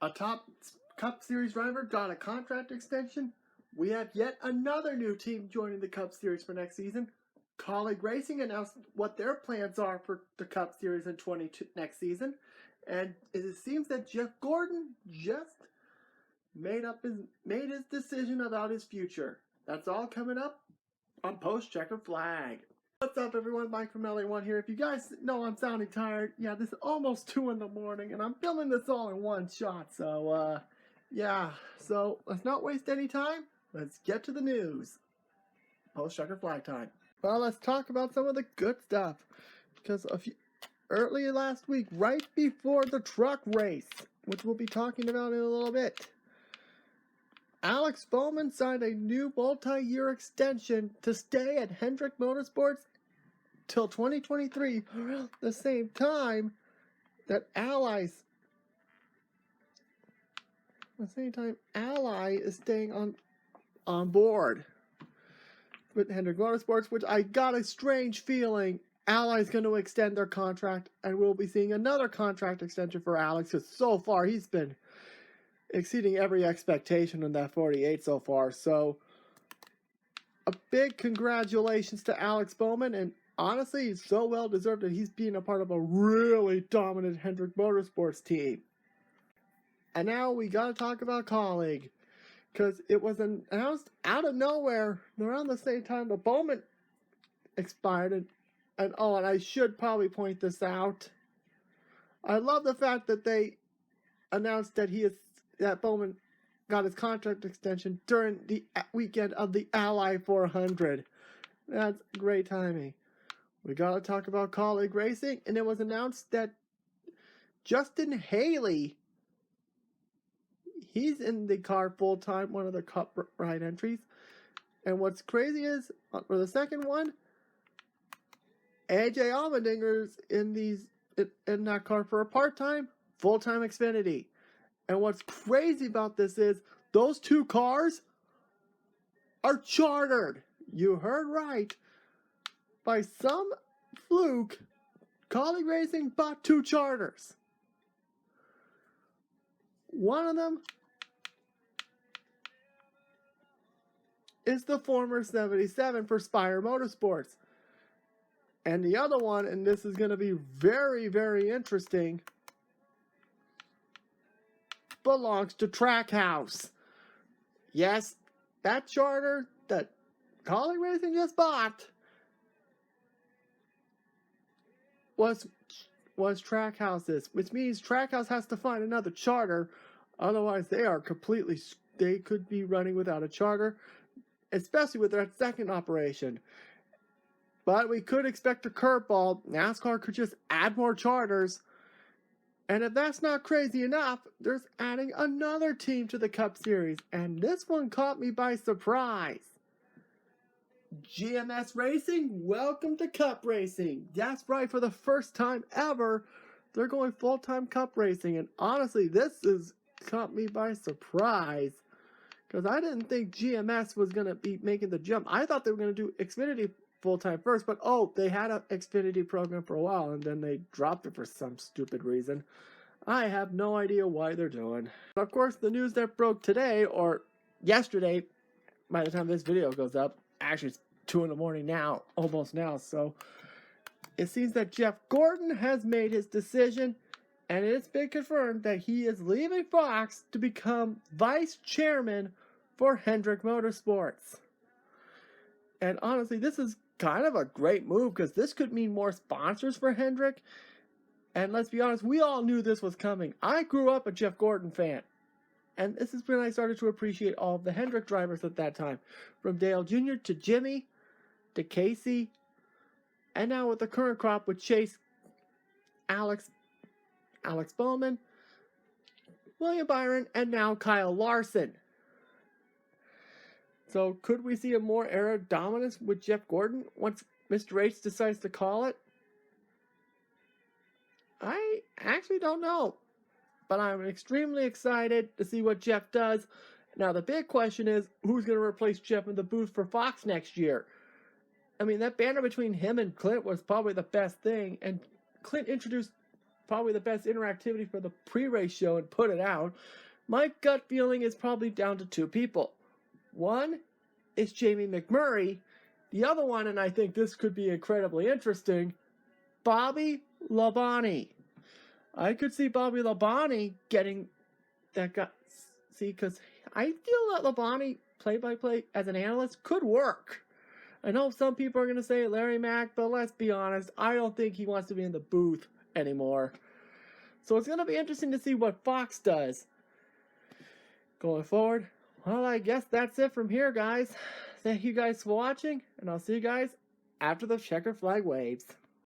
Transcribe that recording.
A top Cup Series driver got a contract extension. We have yet another new team joining the Cup Series for next season. Colleague Racing announced what their plans are for the Cup Series in next season. And it seems that Jeff Gordon just made his decision about his future. That's all coming up on Post Checkered Flag. What's up, everyone? Mike from LA1 here. If you guys know I'm sounding tired, yeah, this is almost 2 in the morning, and I'm filming this all in one shot. So, yeah. So let's not waste any time. Let's get to the news. Post Checkered Flag time. Well, let's talk about some of the good stuff. Because early last week, right before the truck race, which we'll be talking about in a little bit, Alex Bowman signed a new multi-year extension to stay at Hendrick Motorsports till 2023, around the same time that Ally is staying on board with Hendrick Motorsports, which I got a strange feeling Ally's going to extend their contract, and we'll be seeing another contract extension for Alex, because so far he's been exceeding every expectation in that 48 so far. So a big congratulations to Alex Bowman, and honestly, it's so well deserved that he's being a part of a really dominant Hendrick Motorsports team. And now we gotta talk about Colleague, because it was announced out of nowhere around the same time the Bowman expired. And I should probably point this out. I love the fact that they announced that Bowman got his contract extension during the weekend of the Ally 400. That's great timing. We gotta talk about Colleague Racing, and it was announced that Justin Haley, he's in the car full time, one of the Cup ride entries. And what's crazy is, for the second one, AJ Allmendinger's in that car for a part-time, full-time Xfinity. And what's crazy about this is those two cars are chartered. You heard right. By some fluke, Colleague Racing bought 2 charters. One of them is the former 77 for Spire Motorsports. And the other one, and this is going to be very, very interesting, belongs to Trackhouse. Yes, that charter that Colleague Racing just bought was Trackhouse's, which means Trackhouse has to find another charter. Otherwise, they could be running without a charter, especially with that second operation. But we could expect a curveball. NASCAR could just add more charters. And if that's not crazy enough, there's adding another team to the Cup Series. And this one caught me by surprise. GMS Racing, welcome to Cup Racing. That's right, for the first time ever, they're going full-time Cup Racing. And honestly, this has caught me by surprise, because I didn't think GMS was going to be making the jump. I thought they were going to do Xfinity full-time first, but they had an Xfinity program for a while, and then they dropped it for some stupid reason. I have no idea why they're doing. But of course, the news that broke today, or yesterday, by the time this video goes up, actually it's 2 in the morning now, almost now, so it seems that Jeff Gordon has made his decision, and it's been confirmed that he is leaving Fox to become vice chairman for Hendrick Motorsports. And honestly, this is kind of a great move, because this could mean more sponsors for Hendrick. And let's be honest, we all knew this was coming. I grew up a Jeff Gordon fan. And this is when I started to appreciate all of the Hendrick drivers at that time. From Dale Jr. to Jimmy to Casey. And now with the current crop with Chase, Alex Bowman, William Byron, and now Kyle Larson. So could we see a more era dominance with Jeff Gordon once Mr. H decides to call it? I actually don't know. But I'm extremely excited to see what Jeff does. Now the big question is, who's going to replace Jeff in the booth for Fox next year? I mean, that banner between him and Clint was probably the best thing. And Clint introduced probably the best interactivity for the pre-race show and put it out. My gut feeling is probably down to two people. One is Jamie McMurray. The other one, and I think this could be incredibly interesting, Bobby Labonte. I could see Bobby Labonte getting that guy. See, because I feel that Labonte play-by-play as an analyst could work. I know some people are going to say Larry Mack, but let's be honest, I don't think he wants to be in the booth anymore. So it's going to be interesting to see what Fox does going forward. Well, I guess that's it from here, guys. Thank you guys for watching, and I'll see you guys after the checker flag waves.